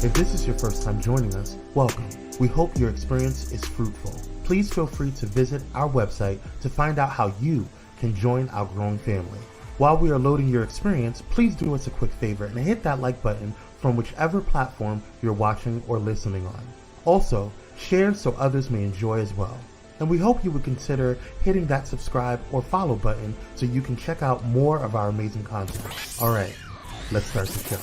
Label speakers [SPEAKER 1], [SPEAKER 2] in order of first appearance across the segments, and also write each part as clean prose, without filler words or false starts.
[SPEAKER 1] If this is your first time joining us, welcome. We hope your experience is fruitful. Please feel free to visit our website to find out how you can join our growing family. While we are loading your experience, please do us a quick favor and hit that like button from whichever platform you're watching or listening on. Also, share so others may enjoy as well. And we hope you would consider hitting that subscribe or follow button so you can check out more of our amazing content. All right, let's start the show.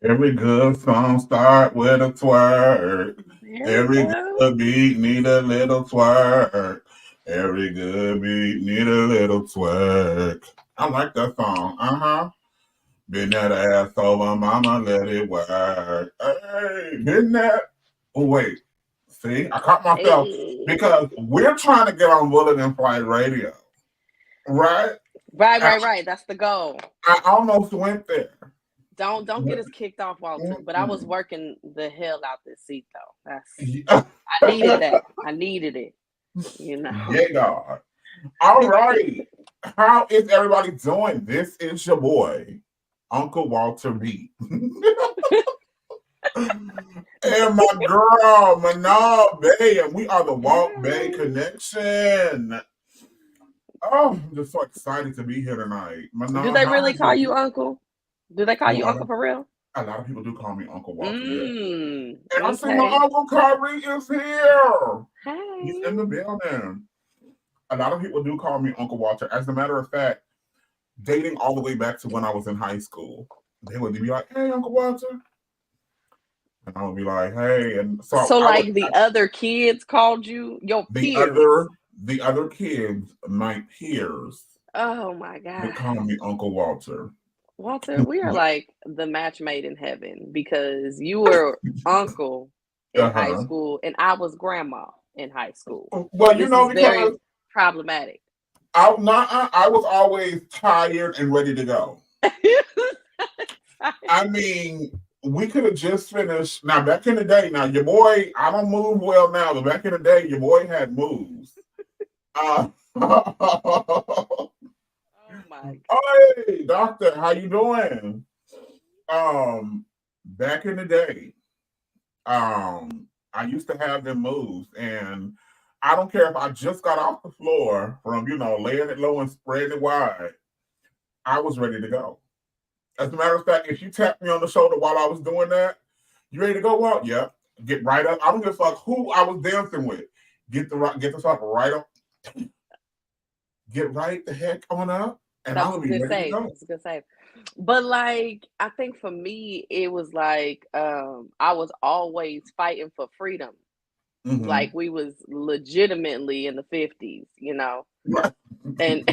[SPEAKER 2] Every good song start with a twerk. Every good beat need a little twerk. Every good beat need a little twerk. I like that song. Bend that ass over, mama, let it work. Hey, bend that. Oh, wait. See, I caught myself because we're trying to get on Bullet and Flight Radio. Right?
[SPEAKER 3] Right. That's the goal.
[SPEAKER 2] I almost went there.
[SPEAKER 3] Don't get us kicked off, Walter. But I was working the hell out this seat though. I needed that. I needed it. You know.
[SPEAKER 2] Yeah, God. All right. How is everybody doing? This is your boy, Uncle Walter B. And my girl, Manal Bay, and we are the Walt Bay Connection. Oh, I'm just so excited to be here tonight. Manal,
[SPEAKER 3] do they really call you Uncle? Do they call you Uncle for real?
[SPEAKER 2] A lot of people do call me Uncle Walter.
[SPEAKER 3] And
[SPEAKER 2] I see my Uncle Kyrie is here.
[SPEAKER 3] Hey.
[SPEAKER 2] He's in the building. A lot of people do call me Uncle Walter. As a matter of fact, dating all the way back to when I was in high school, they would be like, "Hey, Uncle Walter," and I would be like, "Hey." And so
[SPEAKER 3] the other kids called you your peers.
[SPEAKER 2] The other kids, my peers.
[SPEAKER 3] Oh my God!
[SPEAKER 2] They call me Uncle Walter.
[SPEAKER 3] Walter, we are like the match made in heaven because you were uncle in high school and I was grandma in high school.
[SPEAKER 2] Well, you know, because
[SPEAKER 3] very problematic.
[SPEAKER 2] I was always tired and ready to go. I mean, we could have just finished. Now, back in the day, now your boy, I don't move well now, but back in the day, your boy had moves.
[SPEAKER 3] My God.
[SPEAKER 2] Hey, doctor, how you doing? Back in the day, I used to have them moves, and I don't care if I just got off the floor from, laying it low and spreading it wide. I was ready to go. As a matter of fact, if you tapped me on the shoulder while I was doing that, you ready to go out? Yep. Get right up. I don't give a fuck who I was dancing with. Get the fuck right up. Get right the heck on up. And
[SPEAKER 3] that was a good save. That's a good save. But like, I think for me, it was like I was always fighting for freedom. Mm-hmm. Like we was legitimately in the 50s, and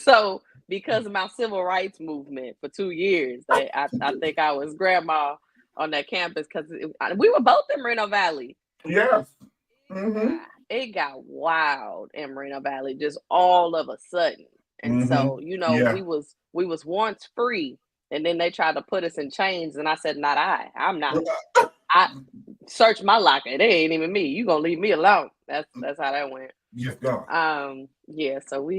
[SPEAKER 3] so because of my civil rights movement for 2 years, I think I was grandma on that campus because we were both in Moreno Valley.
[SPEAKER 2] Yes. Mm-hmm.
[SPEAKER 3] It got wild in Moreno Valley just all of a sudden. And so, we was once free, and then they tried to put us in chains, and I said, not I. I'm not. I searched my locker. They ain't even me. You gonna leave me alone. That's how that went.
[SPEAKER 2] Yes, God.
[SPEAKER 3] Yeah, so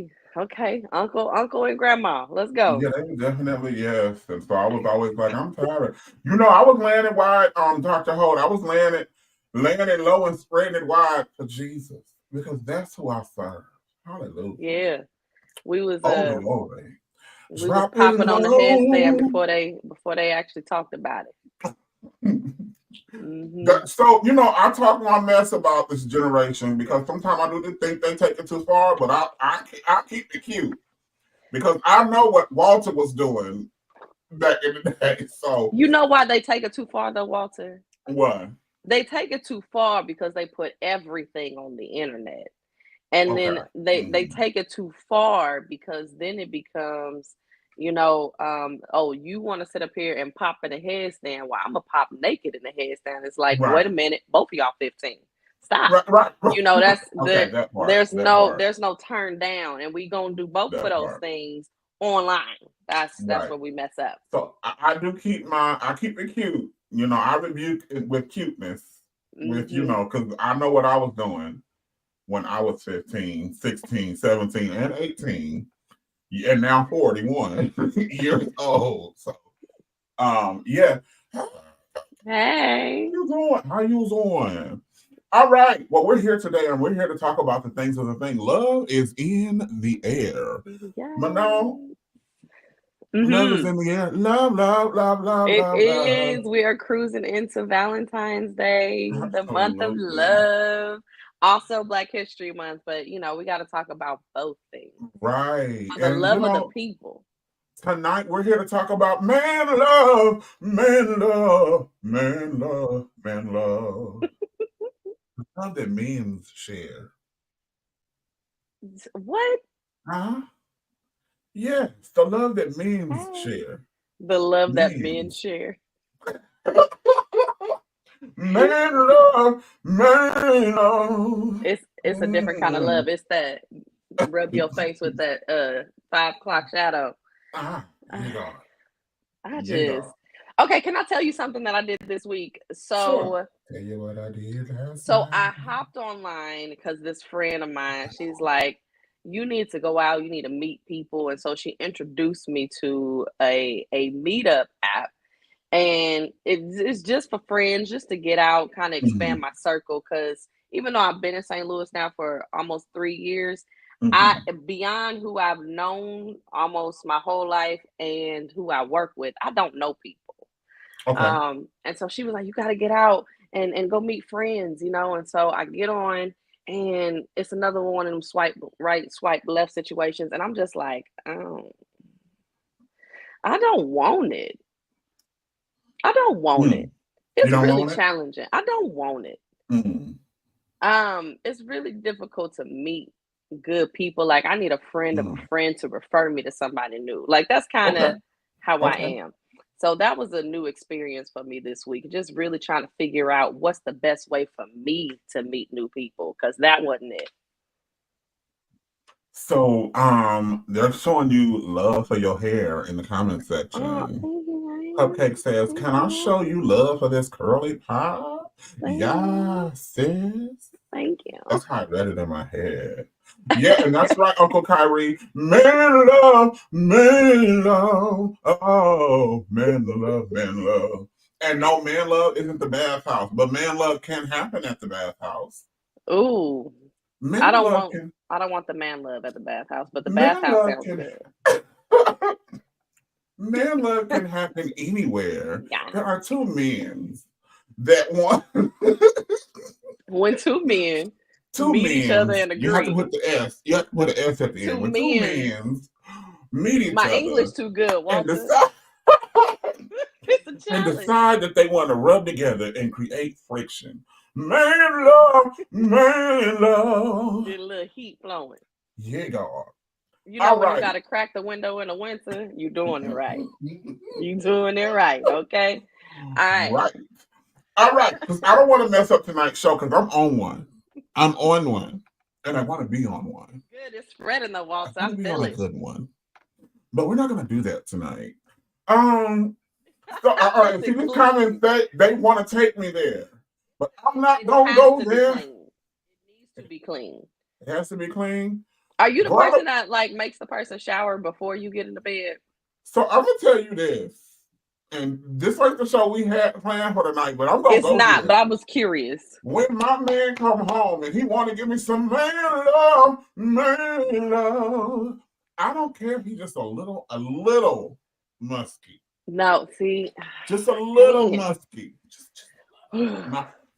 [SPEAKER 3] Uncle and Grandma. Let's go.
[SPEAKER 2] Yeah, definitely, yes. And so I was always like, I'm tired. I was laying it wide, Dr. Holt. I was laying it low and spreading it wide for Jesus. Because that's who I serve. Hallelujah.
[SPEAKER 3] Yeah. We was
[SPEAKER 2] popping
[SPEAKER 3] on the headstand before they actually talked about it.
[SPEAKER 2] Mm-hmm. So I talk my mess about this generation because sometimes I do think they take it too far, but I keep it cute because I know what Walter was doing back in the day. So
[SPEAKER 3] you know why they take it too far though, Walter?
[SPEAKER 2] Why?
[SPEAKER 3] They take it too far because they put everything on the internet. And then they take it too far, because then it becomes, oh, you want to sit up here and pop in a headstand? Well, I'm gonna pop naked in the headstand. It's like, wait a minute, both of y'all 15. Stop.
[SPEAKER 2] Right.
[SPEAKER 3] That's
[SPEAKER 2] that part,
[SPEAKER 3] there's no turn down, and we gonna do both of those things online. That's where we mess up.
[SPEAKER 2] So I keep it cute. I rebuke it with cuteness, with because I know what I was doing when I was 15, 16, 17, and 18, and now 41 years old. So, yeah.
[SPEAKER 3] Hey.
[SPEAKER 2] How you doing? All right. Well, we're here today, and we're here to talk about the things of the thing. Love is in the air.
[SPEAKER 3] Yes.
[SPEAKER 2] Manon, love is in the air. Love.
[SPEAKER 3] It is. We are cruising into Valentine's Day, the month of love. Also Black History Month, but we got to talk about both things.
[SPEAKER 2] Right.
[SPEAKER 3] For the love of the people.
[SPEAKER 2] Tonight we're here to talk about man love. The love that men share.
[SPEAKER 3] What?
[SPEAKER 2] Yes, the love that men share.
[SPEAKER 3] The love that men share.
[SPEAKER 2] Man love.
[SPEAKER 3] It's a different kind of love. It's that rub your face with that 5 o'clock shadow. Okay, can I tell you something that I did this week? So
[SPEAKER 2] tell you what I did last
[SPEAKER 3] night. I hopped online because this friend of mine, she's like, you need to go out, you need to meet people. And so she introduced me to a meetup app. And it's just for friends, just to get out, kind of expand my circle. Because even though I've been in St. Louis now for almost 3 years, beyond who I've known almost my whole life and who I work with, I don't know people. Okay. And so she was like, you got to get out and go meet friends, And so I get on, and it's another one of them swipe right, swipe left situations. And I'm just like, I don't want it. I don't want it. It's really challenging. I don't want it. It's really difficult to meet good people. Like, I need a friend of a friend to refer me to somebody new. Like, that's kind of how I am. So that was a new experience for me this week. Just really trying to figure out what's the best way for me to meet new people, because that wasn't it.
[SPEAKER 2] So they're showing you love for your hair in the comment section. Cupcake says, can I show you love for this curly pop? Yeah, sis.
[SPEAKER 3] Thank you.
[SPEAKER 2] That's how I read it in my head. Yeah, and that's right, Uncle Kyrie. Man love. Oh, man love. And no, man love isn't the bathhouse, but man love can happen at the bathhouse.
[SPEAKER 3] Ooh. I don't want the man love at the bathhouse, but the bathhouse sounds good.
[SPEAKER 2] Man love can happen anywhere. Yeah. There are 2 men that want
[SPEAKER 3] when 2 men meet each other and agree.
[SPEAKER 2] You have to put the S. You have to put an S at the end. When 2 men meet each other.
[SPEAKER 3] My English too good, Walter.
[SPEAKER 2] It's a challenge. And decide that they want to rub together and create friction. Man love.
[SPEAKER 3] Get a little heat flowing.
[SPEAKER 2] Yeah, God.
[SPEAKER 3] When you gotta crack the window in the winter, you're doing it right. You doing it right, okay? All right.
[SPEAKER 2] Right. All right, because I don't want to mess up tonight's show, because I'm on one. And I want to be on one.
[SPEAKER 3] Good, it's spreading the walls. I
[SPEAKER 2] feel it. A good one. But we're not going to do that tonight. So, all right, see, these comments, they want to take me there. But I'm not going to go there.
[SPEAKER 3] It needs to be clean.
[SPEAKER 2] It has to be clean?
[SPEAKER 3] Are you the person that makes the person shower before you get into bed?
[SPEAKER 2] So I'm gonna tell you this, and this ain't the show we had planned for tonight, but I'm gonna
[SPEAKER 3] It's not, but I was curious.
[SPEAKER 2] When my man come home and he want to give me some man love, I don't care if he's just a little musky.
[SPEAKER 3] No, see,
[SPEAKER 2] just a little musky. Just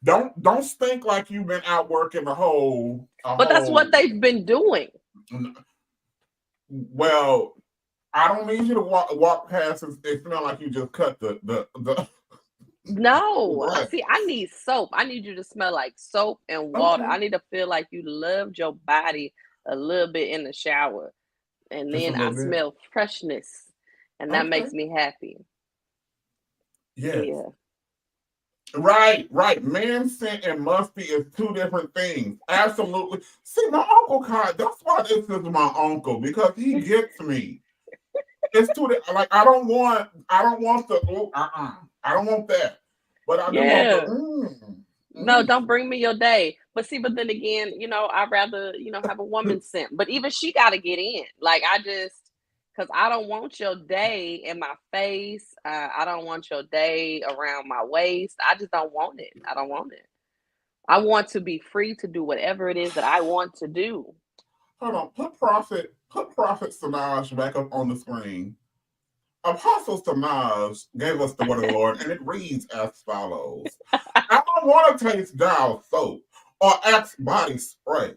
[SPEAKER 2] don't stink like you've been out working
[SPEAKER 3] But that's what they've been doing.
[SPEAKER 2] Well, I don't need you to walk past and it smell like you just cut the
[SPEAKER 3] No, see, I need soap. I need you to smell like soap and water.
[SPEAKER 2] Okay.
[SPEAKER 3] I need to feel like you loved your body a little bit in the shower. And
[SPEAKER 2] Just a
[SPEAKER 3] then
[SPEAKER 2] little
[SPEAKER 3] I
[SPEAKER 2] bit.
[SPEAKER 3] smell freshness. And that
[SPEAKER 2] Okay.
[SPEAKER 3] makes me happy.
[SPEAKER 2] Yes.
[SPEAKER 3] Yeah.
[SPEAKER 2] Right. Man scent and musty is two different things. Absolutely. See, my Uncle Kai, that's why this is my uncle, because he gets me. It's too like I don't want the I don't want that. But I do want the
[SPEAKER 3] No, don't bring me your day. But see, but then again, I'd rather, have a woman scent. But even she gotta get in. Like because I don't want your day in my face. I don't want your day around my waist. I just don't want it. I don't want it. I want to be free to do whatever it is that I want to do.
[SPEAKER 2] Hold on, put Prophet Samaj back up on the screen. Apostle Samaj gave us the word of the Lord, and it reads as follows. I don't want to taste Dial soap or Axe body spray.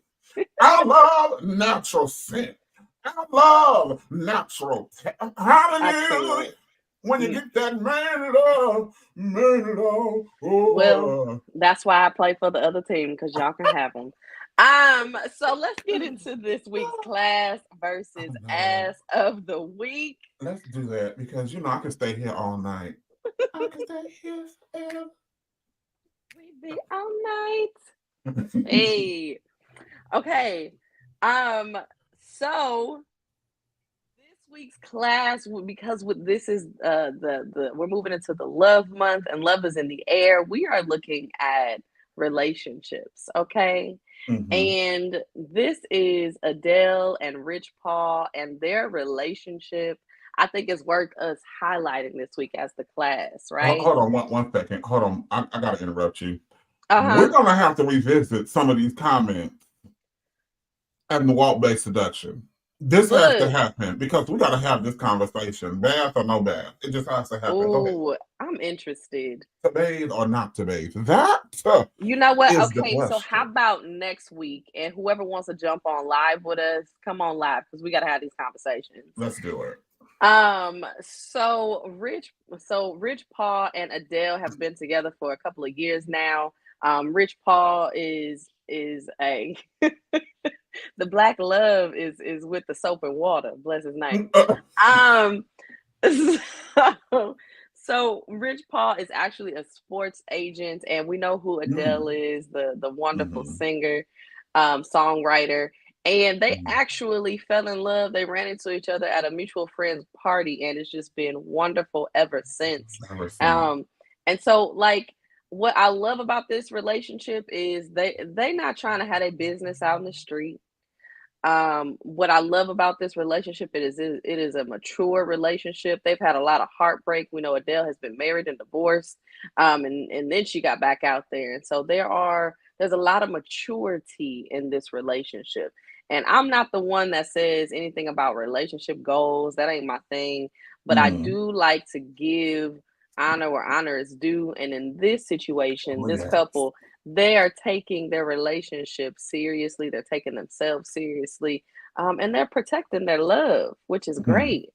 [SPEAKER 2] I love natural scent. I love natural. Hallelujah. When you get that man it all. Oh.
[SPEAKER 3] Well, that's why I play for the other team, because y'all can have them. So let's get into this week's class versus ass of the week.
[SPEAKER 2] Let's do that, because I can stay here all night. I can stay here forever.
[SPEAKER 3] We be all night. Hey. Okay. So this week's class, because this is we're moving into the love month, and love is in the air. We are looking at relationships, okay? Mm-hmm. And this is Adele and Rich Paul and their relationship. I think it's worth us highlighting this week as the class, right?
[SPEAKER 2] Hold on one second. Hold on. I got to interrupt you. We're going to have to revisit some of these comments and the walk-based seduction. This has to happen, because we got to have this conversation. Bath or no bath. It just has to happen.
[SPEAKER 3] Oh, I'm interested.
[SPEAKER 2] To bathe or not to bathe. That
[SPEAKER 3] you know what? Okay, so how about next week? And whoever wants to jump on live with us, come on live, because we got to have these conversations.
[SPEAKER 2] Let's do it.
[SPEAKER 3] So Rich Paul and Adele have been together for a couple of years now. Rich Paul is a the black love is with the soap and water. Bless his name. So Rich Paul is actually a sports agent, and we know who Adele is, the wonderful singer, songwriter. And they actually fell in love. They ran into each other at a mutual friend's party, and it's just been wonderful ever since. And so, like, what I love about this relationship is they not trying to have a business out in the street. What I love about this relationship, it is a mature relationship. They've had a lot of heartbreak. We know Adele has been married and divorced, and then she got back out there. And so there's a lot of maturity in this relationship. And I'm not the one that says anything about relationship goals. That ain't my thing. But I do like to give honor where honor is due. And in this situation, this couple, they are taking their relationship seriously. They're taking themselves seriously. And they're protecting their love, which is great.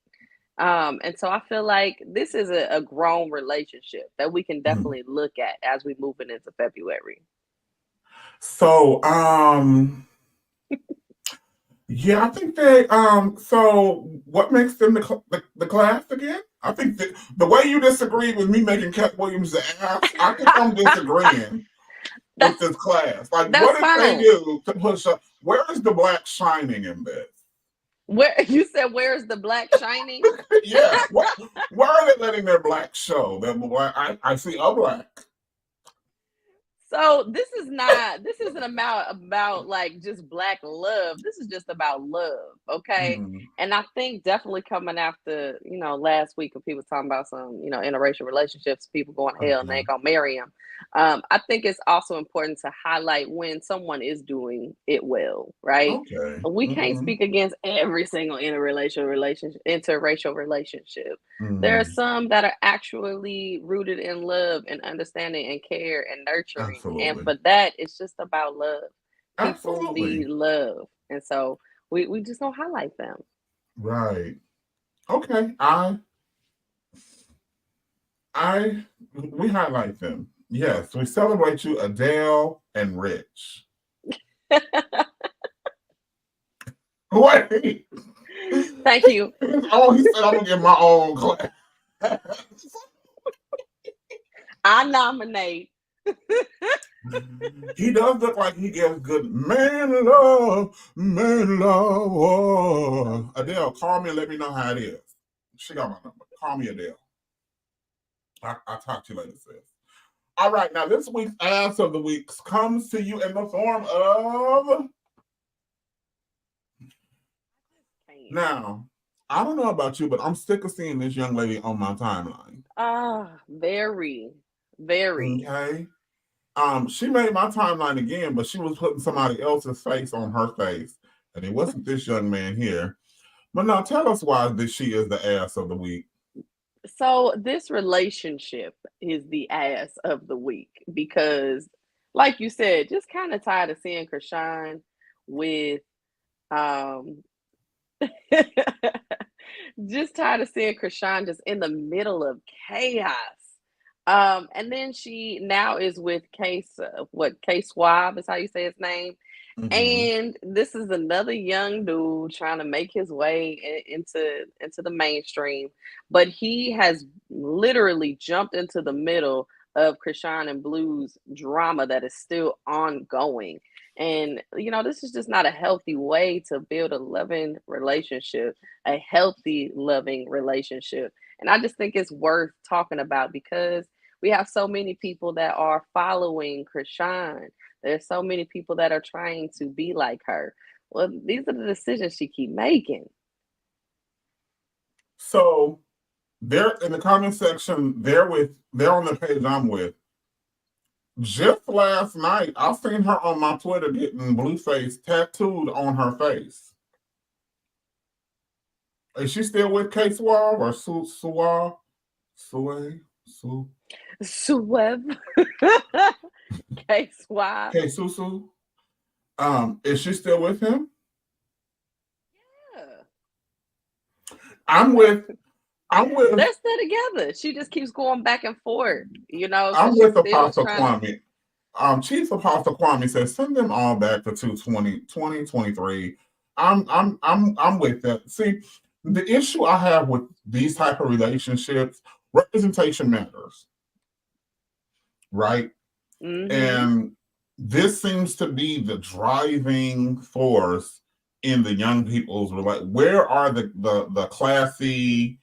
[SPEAKER 3] And so I feel like this is a grown relationship that we can definitely look at as we move into February.
[SPEAKER 2] So, yeah, I think they. So, what makes them the class again? I think the way you disagreed with me making Cat Williams the ass, I think I'm disagreeing with this class. Like, what did they do to push up? Where is the black shining in this?
[SPEAKER 3] Where you said, where is the black shining?
[SPEAKER 2] Yeah, where are they letting their black show? I see a black.
[SPEAKER 3] So this isn't about like just black love. This is just about love, okay? And I think definitely coming after, last week when people talking about some, interracial relationships, people going hell and they ain't gonna marry them. I think it's also important to highlight when someone is doing it well, right?
[SPEAKER 2] Okay.
[SPEAKER 3] We can't speak against every single interracial relationship. There are some that are actually rooted in love and understanding and care and nurturing. Absolutely. And for that, it's just about love. People need love. And so we just don't highlight them.
[SPEAKER 2] Right. Okay. We highlight them. Yes, we celebrate you, Adele and Rich. Wait.
[SPEAKER 3] Thank you.
[SPEAKER 2] Oh, he said I'm gonna get my own class.
[SPEAKER 3] I nominate.
[SPEAKER 2] He does look like he gives good man love, man love. Oh. Adele, call me and let me know how it is. She got my number. Call me, Adele. I'll talk to you later, sis. All right, now this week's ass of the week comes to you in the form of. Now, I don't know about you, but I'm sick of seeing this young lady on my timeline.
[SPEAKER 3] Very, very.
[SPEAKER 2] Okay. She made my timeline again, but she was putting somebody else's face on her face, and it wasn't this young man here. But now, tell us why she is the ass of the week.
[SPEAKER 3] So this relationship is the ass of the week because, like you said, just kind of tired of seeing Chrisean with, just tired of seeing Chrisean just in the middle of chaos. And then she now is with K-Swab is how you say his name. Mm-hmm. And this is another young dude trying to make his way into the mainstream, but he has literally jumped into the middle of Chrisean and Blue's drama that is still ongoing. And, this is just not a healthy way to build a loving relationship, a healthy, loving relationship. And I just think it's worth talking about because we have so many people that are following Chrisean. There's so many people that are trying to be like her. Well, these are the decisions she keep making.
[SPEAKER 2] So they're in the comment section. They're on the page I'm with. Just last night, I seen her on my Twitter getting Blueface tattooed on her face. Is she still with K-Swab or Suave?
[SPEAKER 3] K-Swab.
[SPEAKER 2] K-Susu. Is she still with him?
[SPEAKER 3] Yeah.
[SPEAKER 2] I'm with.
[SPEAKER 3] They're still together. She just keeps going back and forth.
[SPEAKER 2] I'm with Apostle Kwame. Chief Apostle Kwame says send them all back to 2023. I'm with that. See, the issue I have with these type of relationships, representation matters, right? Mm-hmm. And this seems to be the driving force in the young people's where are the classy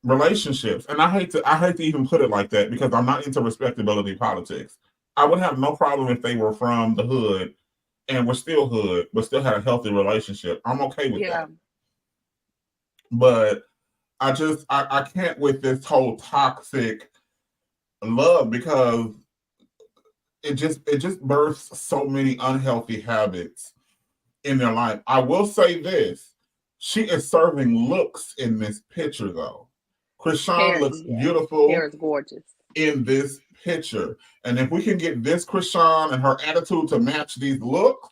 [SPEAKER 2] relationships? And I hate to even put it like that because I'm not into respectability politics. I would have no problem if they were from the hood and were still hood, but still had a healthy relationship. I'm okay with that. But I can't with this whole toxic love because it just births so many unhealthy habits in their life. I will say this. She is serving looks in this picture though. Chrisean looks beautiful.
[SPEAKER 3] Hair is gorgeous
[SPEAKER 2] in this picture. And if we can get this Chrisean and her attitude to match these looks,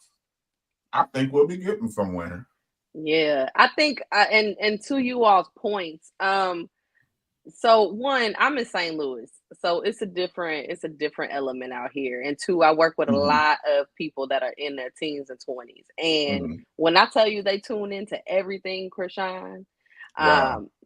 [SPEAKER 2] I think we'll be getting somewhere.
[SPEAKER 3] Yeah, I think, and to you all's points, so one, I'm in St. Louis, so it's a different element out here. And two, I work with a lot of people that are in their teens and 20s. And when I tell you they tune into everything Chrisean,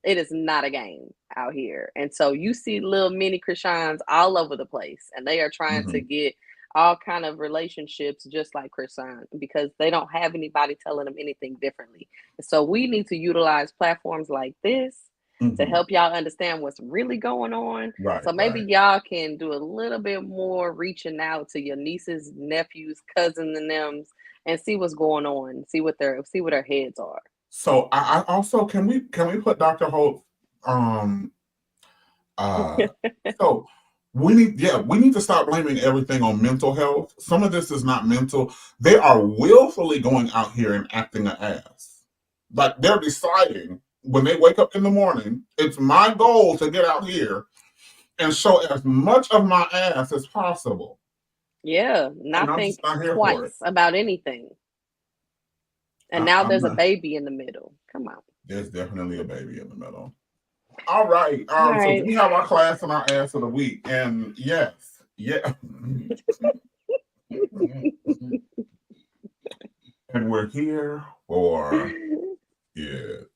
[SPEAKER 3] it is not a game out here. And so you see little mini Chriseans all over the place, and they are trying to get all kind of relationships just like Chrisean because they don't have anybody telling them anything differently. And so we need to utilize platforms like this to help y'all understand what's really going on.
[SPEAKER 2] Right,
[SPEAKER 3] so maybe y'all can do a little bit more reaching out to your nieces, nephews, cousins, and them, and see what's going on, see what their heads are.
[SPEAKER 2] So I also can we put Dr. Holt so we need to stop blaming everything on mental health. Some of this is not mental. They are willfully going out here and acting an ass. Like they're deciding when they wake up in the morning, it's my goal to get out here and show as much of my ass as possible.
[SPEAKER 3] Yeah, not think twice about anything. And now there's a baby in the middle. Come on.
[SPEAKER 2] There's definitely a baby in the middle. All right.
[SPEAKER 3] All
[SPEAKER 2] So
[SPEAKER 3] right.
[SPEAKER 2] we have our class and our ass of the week, and yes, yeah. And we're here for it.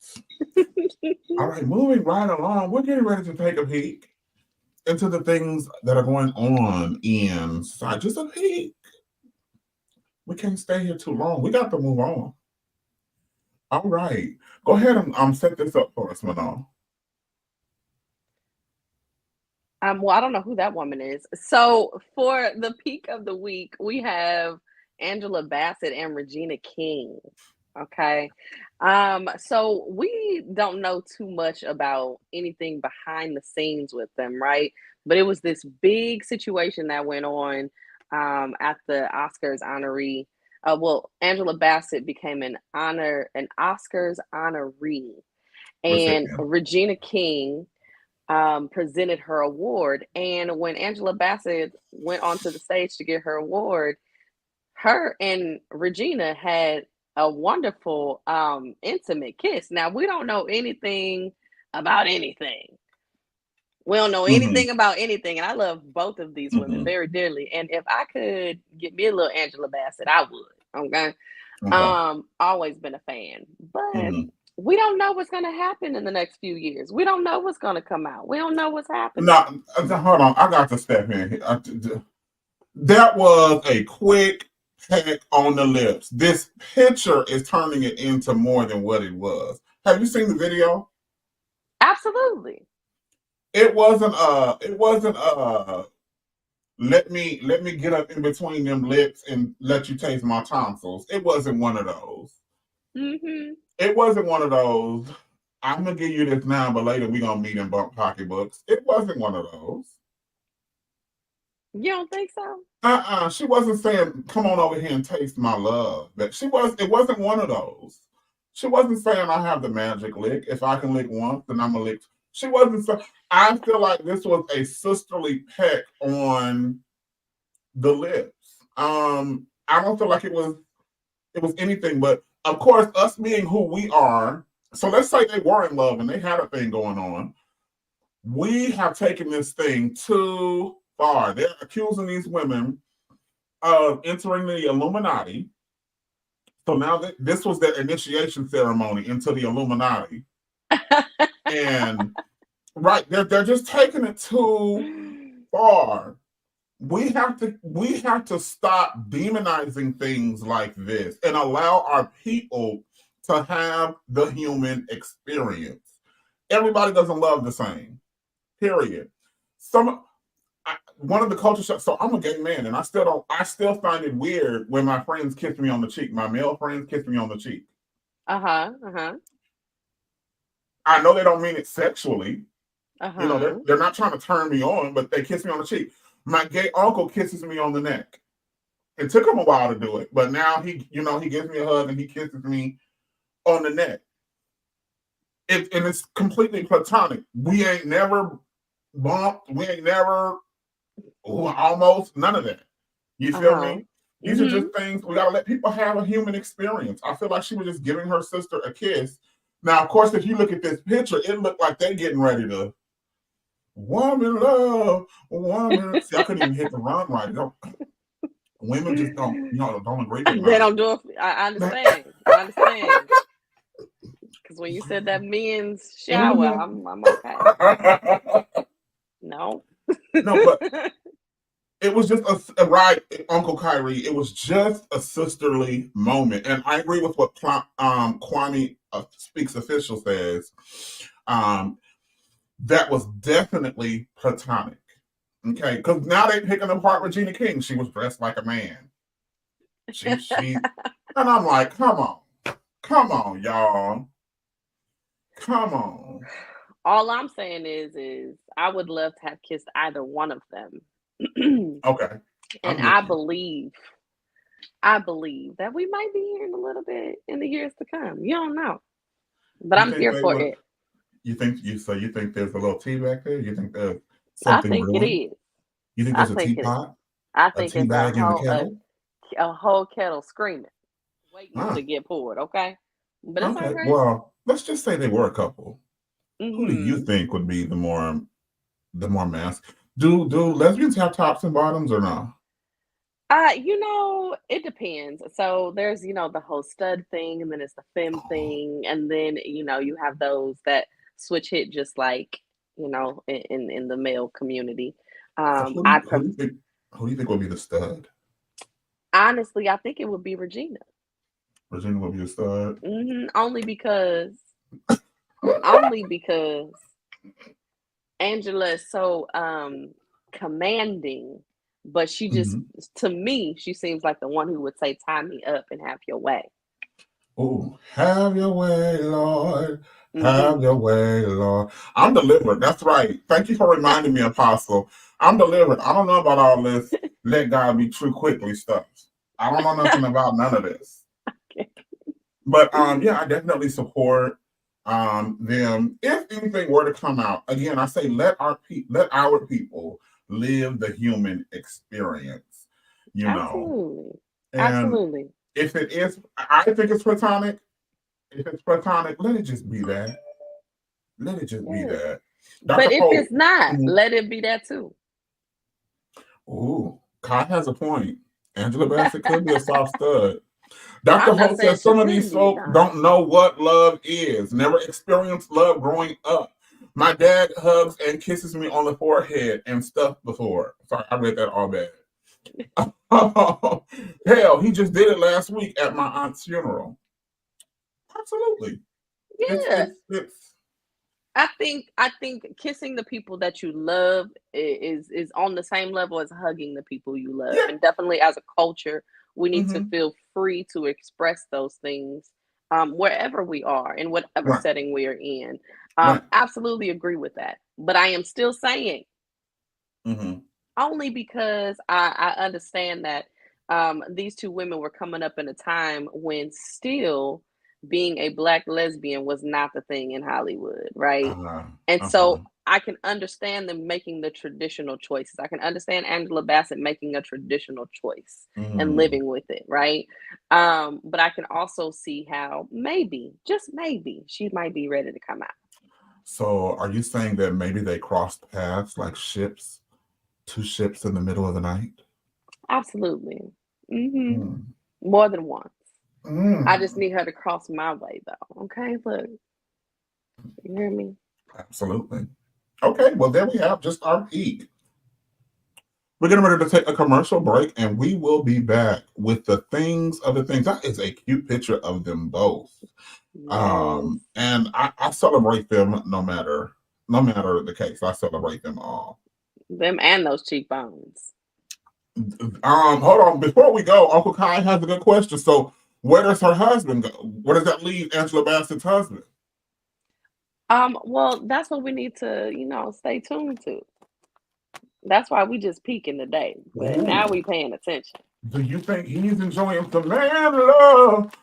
[SPEAKER 2] All right, moving right along, we're getting ready to take a peek into the things that are going on in society. Just a peek. We can't stay here too long. We got to move on. All right. Go ahead and set this up for us, Manon.
[SPEAKER 3] Well, I don't know who that woman is. So for the peak of the week, we have Angela Bassett and Regina King. Okay. So we don't know too much about anything behind the scenes with them, right? But it was this big situation that went on at the Oscars honoree. Angela Bassett became an Oscars honoree, and
[SPEAKER 2] Recipient.
[SPEAKER 3] Regina King presented her award. And when Angela Bassett went onto the stage to get her award, her and Regina had a wonderful, intimate kiss. Now, we don't know anything about anything. We don't know anything about anything. And I love both of these women very dearly. And if I could get me a little Angela Bassett, I would. Okay. Always been a fan. But we don't know what's going to happen in the next few years. We don't know what's going to come out. We don't know what's happening.
[SPEAKER 2] No, hold on. I got to step in here. That was a quick peck on the lips. This picture is turning it into more than what it was. Have you seen the video?
[SPEAKER 3] Absolutely.
[SPEAKER 2] It wasn't let me get up in between them lips and let you taste my tonsils. It wasn't one of those. It wasn't one of those. I'm gonna give you this now, but later we're gonna meet in bump pocketbooks. It wasn't one of those.
[SPEAKER 3] You don't think so?
[SPEAKER 2] She wasn't saying, "Come on over here and taste my love." But it wasn't one of those. She wasn't saying, "I have the magic lick. If I can lick once, then I'm gonna lick." She wasn't saying. I feel like this was a sisterly peck on the lips. I don't feel like it was anything, but of course, us being who we are. So let's say they were in love and they had a thing going on. We have taken this thing too far. They're accusing these women of entering the Illuminati. So now this was their initiation ceremony into the Illuminati. And right, they're just taking it too far. We have to stop demonizing things like this and allow our people to have the human experience. Everybody doesn't love the same. Period. One of the culture shocks. So I'm a gay man, and I still find it weird when my friends kiss me on the cheek. My male friends kiss me on the cheek. I know they don't mean it sexually. You know, they're not trying to turn me on, but they kiss me on the cheek. My gay uncle kisses me on the neck. It took him a while to do it, but now he gives me a hug and he kisses me on the neck. And it's completely platonic. We ain't never bumped. We ain't never almost none of that. You feel me? These are just things we gotta let people have a human experience. I feel like she was just giving her sister a kiss. Now, of course, if you look at this picture, it looked like they're getting ready to woman love, woman. See, I couldn't even hit the rhyme right. Women just don't agree with
[SPEAKER 3] They don't do it. I understand. Because when you said that men's shower, I'm okay. No,
[SPEAKER 2] but it was just a right, Uncle Kyrie. It was just a sisterly moment, and I agree with what Kwame Speaks Official says. That was definitely platonic. Okay, because now they're picking apart Regina King. She was dressed like a man. She and I'm like, come on, y'all. Come on.
[SPEAKER 3] All I'm saying is I would love to have kissed either one of them.
[SPEAKER 2] Okay.
[SPEAKER 3] And I believe that we might be hearing a little bit in the years to come. You don't know. But I'm here for it.
[SPEAKER 2] You think there's a little tea back there? You think there's
[SPEAKER 3] something
[SPEAKER 2] I think
[SPEAKER 3] brewing? It is.
[SPEAKER 2] You think there's a teapot?
[SPEAKER 3] I think it's a whole kettle screaming, waiting to get poured, okay? But it's all right.
[SPEAKER 2] Well, let's just say they were a couple. Who do you think would be the more masculine? Do lesbians have tops and bottoms or not?
[SPEAKER 3] It depends. So there's, the whole stud thing, and then it's the femme thing, and then you have those that switch hit just like, in the male community.
[SPEAKER 2] Who do you think will be the stud?
[SPEAKER 3] Honestly, I think it would be Regina.
[SPEAKER 2] Regina will be a stud.
[SPEAKER 3] Only because Angela is so commanding. But she just, to me, she seems like the one who would say, "Tie me up and have your way."
[SPEAKER 2] Oh, have your way, Lord. Have your way, Lord. I'm delivered. That's right. Thank you for reminding me, Apostle. I'm delivered. I don't know about all this let God be true quickly stuff. I don't know nothing about none of this.
[SPEAKER 3] Okay.
[SPEAKER 2] But yeah, I definitely support them. If anything were to come out, again, I say let our people live the human experience,
[SPEAKER 3] Absolutely.
[SPEAKER 2] And
[SPEAKER 3] Absolutely.
[SPEAKER 2] if it is, I think it's platonic. If it's platonic, let it just be that. Let it just be that.
[SPEAKER 3] But if it's not, let it be that too.
[SPEAKER 2] Ooh, Kai has a point. Angela Bassett could be a soft stud. Dr. Hope says some of these folks don't know what love is, never experienced love growing up. My dad hugs and kisses me on the forehead and stuff before. Sorry, I read that all bad. Hell, he just did it last week at my aunt's funeral. Absolutely.
[SPEAKER 3] Yeah. I think kissing the people that you love is on the same level as hugging the people you love. Yeah. And definitely as a culture, we need to feel free to express those things wherever we are, in whatever setting we are in. Absolutely agree with that. But I am still saying, only because I understand that these two women were coming up in a time when still being a Black lesbian was not the thing in Hollywood, right? So I can understand them making the traditional choices. I can understand Angela Bassett making a traditional choice and living with it, right? But I can also see how maybe, just maybe, she might be ready to come out.
[SPEAKER 2] So are you saying that maybe they crossed paths like ships, two ships in the middle of the night?
[SPEAKER 3] Absolutely. More than once. I just need her to cross my way, though. Okay, look. You hear me?
[SPEAKER 2] Absolutely. Okay, well, there we have just our peek. We're getting ready to take a commercial break, and we will be back with the things of the things. That is a cute picture of them both. Yes. And I celebrate them no matter the case. I celebrate them all.
[SPEAKER 3] Them and those cheekbones.
[SPEAKER 2] Hold on. Before we go, Uncle Kai has a good question. So where does her husband go? Where does that leave Angela Bassett's husband?
[SPEAKER 3] Well, that's what we need to, stay tuned to. That's why we just peeking today. But now we paying attention.
[SPEAKER 2] Do you think he's enjoying some man love?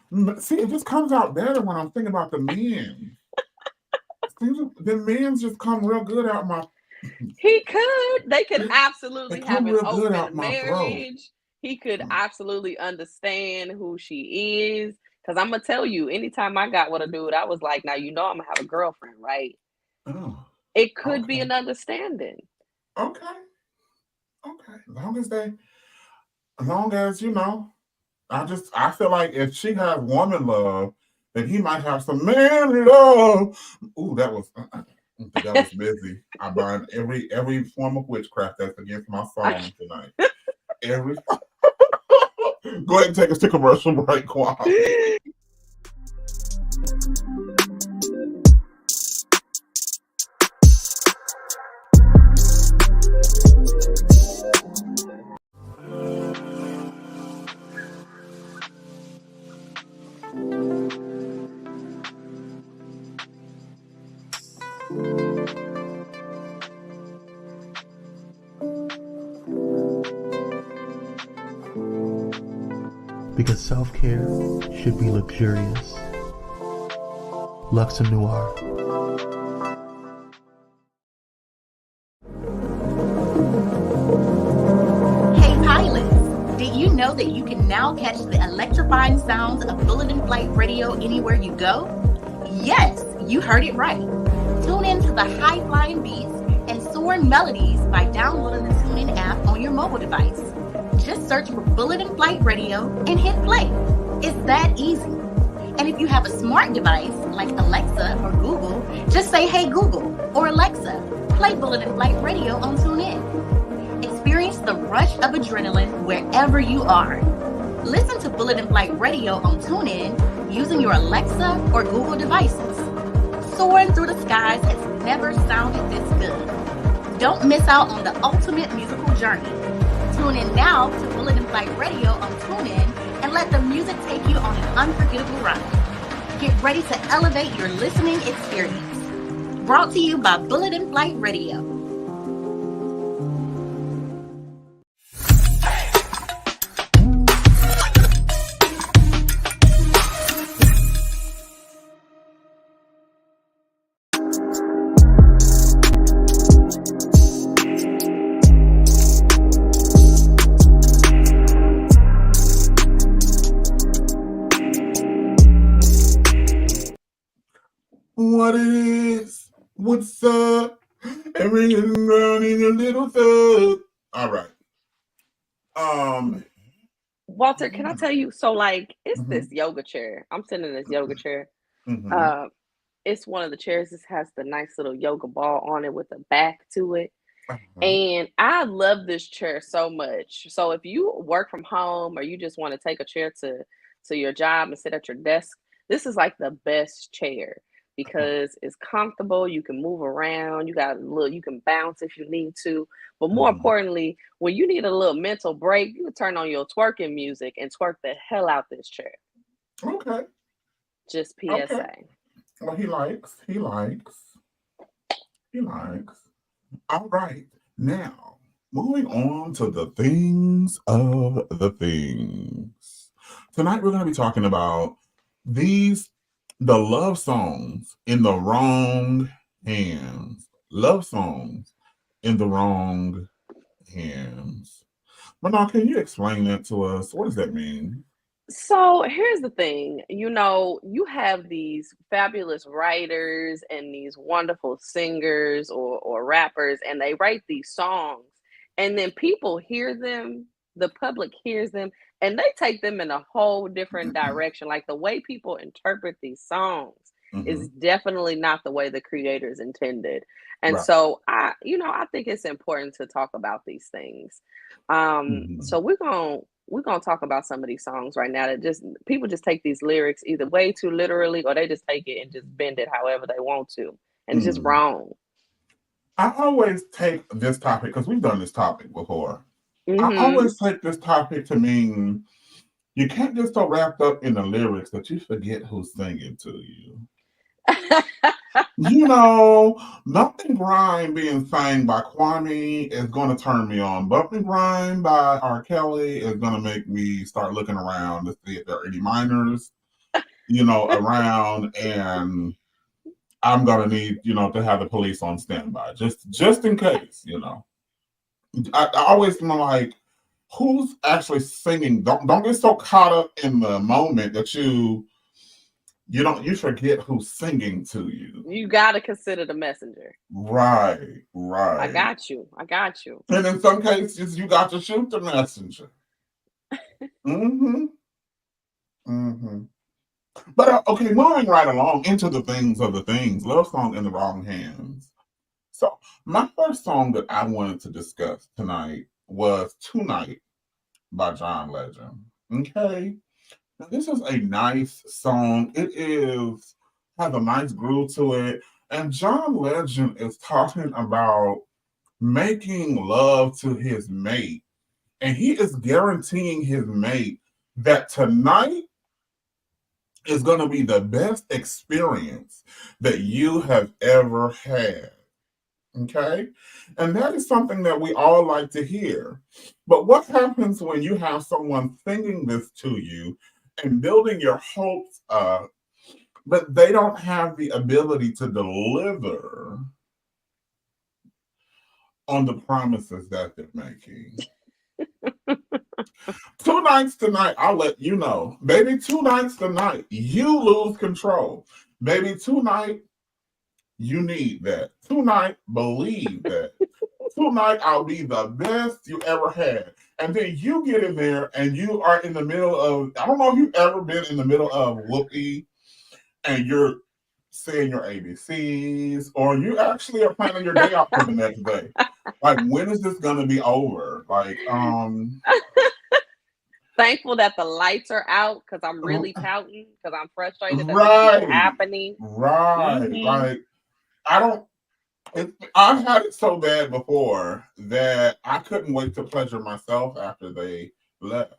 [SPEAKER 2] See, it just comes out better when I'm thinking about the men. The men just come real good out my.
[SPEAKER 3] He could. They could absolutely have an open marriage. He could absolutely understand who she is. Because I'm going to tell you, anytime I got with a dude, I was like, now, I'm going to have a girlfriend, right? Oh, it could be an understanding.
[SPEAKER 2] Okay. As long as, I feel like if she has woman love, then he might have some man love. Ooh, that was busy. I bind every form of witchcraft that's against my song tonight. Go ahead and take us to commercial break, Quan.
[SPEAKER 1] Because self-care should be luxurious. Luxe Noir.
[SPEAKER 4] Hey pilots, did you know that you can now catch the electrifying sounds of Bulletin Flight Radio anywhere you go? Yes, you heard it right. Tune in to the high-flying beats and soaring melodies by downloading the TuneIn app on your mobile device. Just search for Bullet in Flight Radio and hit play. It's that easy. And if you have a smart device like Alexa or Google, just say, "Hey Google," or "Alexa, play Bullet in Flight Radio on TuneIn." Experience the rush of adrenaline wherever you are. Listen to Bullet in Flight Radio on TuneIn using your Alexa or Google devices. Soaring through the skies has never sounded this good. Don't miss out on the ultimate musical journey. Tune in now to Bullet in Flight Radio on TuneIn and let the music take you on an unforgettable ride. Get ready to elevate your listening experience. Brought to you by Bullet in Flight Radio.
[SPEAKER 2] What it is? What's up? Everything running a little thug. All right.
[SPEAKER 3] Walter, can I tell you? So, like, it's this yoga chair. I'm sitting in this yoga chair. It's one of the chairs. This has the nice little yoga ball on it with a back to it. And I love this chair so much. So if you work from home or you just want to take a chair to your job and sit at your desk, this is like the best chair because it's comfortable. You can move around. You can bounce if you need to. But more importantly, when you need a little mental break, you can turn on your twerking music and twerk the hell out this chair.
[SPEAKER 2] Okay.
[SPEAKER 3] Just PSA.
[SPEAKER 2] Okay. Well, he likes. All right. Now, moving on to the things of the things. Tonight, we're going to be talking about the love songs in the wrong hands. Love songs in the wrong hands. Manal, can you explain that to us? What does that mean?
[SPEAKER 3] So here's the thing, you have these fabulous writers and these wonderful singers or rappers, and they write these songs, and then people hear them, the public hears them, and they take them in a whole different direction. Like the way people interpret these songs is definitely not the way the creators intended. And so I think it's important to talk about these things. So we're going to talk about some of these songs right now that people just take these lyrics either way too literally or they just take it and just bend it however they want to. And it's just wrong.
[SPEAKER 2] I always take this topic, because we've done this topic before. I always take this topic to mean you can't get so wrapped up in the lyrics that you forget who's singing to you. Bumping Grind being sang by Kwame is going to turn me on. Bumping Grind by R. Kelly is going to make me start looking around to see if there are any minors, around, and I'm going to need, to have the police on standby, just in case, I always like, who's actually singing? Don't get so caught up in the moment that you forget who's singing to you. You
[SPEAKER 3] got to consider the messenger.
[SPEAKER 2] Right.
[SPEAKER 3] I got you.
[SPEAKER 2] And in some cases, you got to shoot the messenger. But okay, moving right along into the things of the things. Love song in the wrong hands. So my first song that I wanted to discuss tonight was Tonight by John Legend. Okay. Now, this is a nice song. It has a nice groove to it. And John Legend is talking about making love to his mate. And he is guaranteeing his mate that tonight is going to be the best experience that you have ever had. Okay? And that is something that we all like to hear. But what happens when you have someone singing this to you and building your hopes up, but they don't have the ability to deliver on the promises that they're making? 2 nights tonight, I'll let you know. Maybe 2 nights tonight, you lose control. Maybe tonight, You need that. Tonight, believe that. Tonight, I'll be the best you ever had. And then you get in there and you are in the middle of, I don't know if you've ever been in the middle of whoopee and you're saying your ABCs, or you actually are planning your day out for the next day. Like, when is this going to be over? Like,
[SPEAKER 3] thankful that the lights are out because I'm really pouting because I'm frustrated that this is happening.
[SPEAKER 2] Right. Mm-hmm. Like, I've had it so bad before that I couldn't wait to pleasure myself after they left.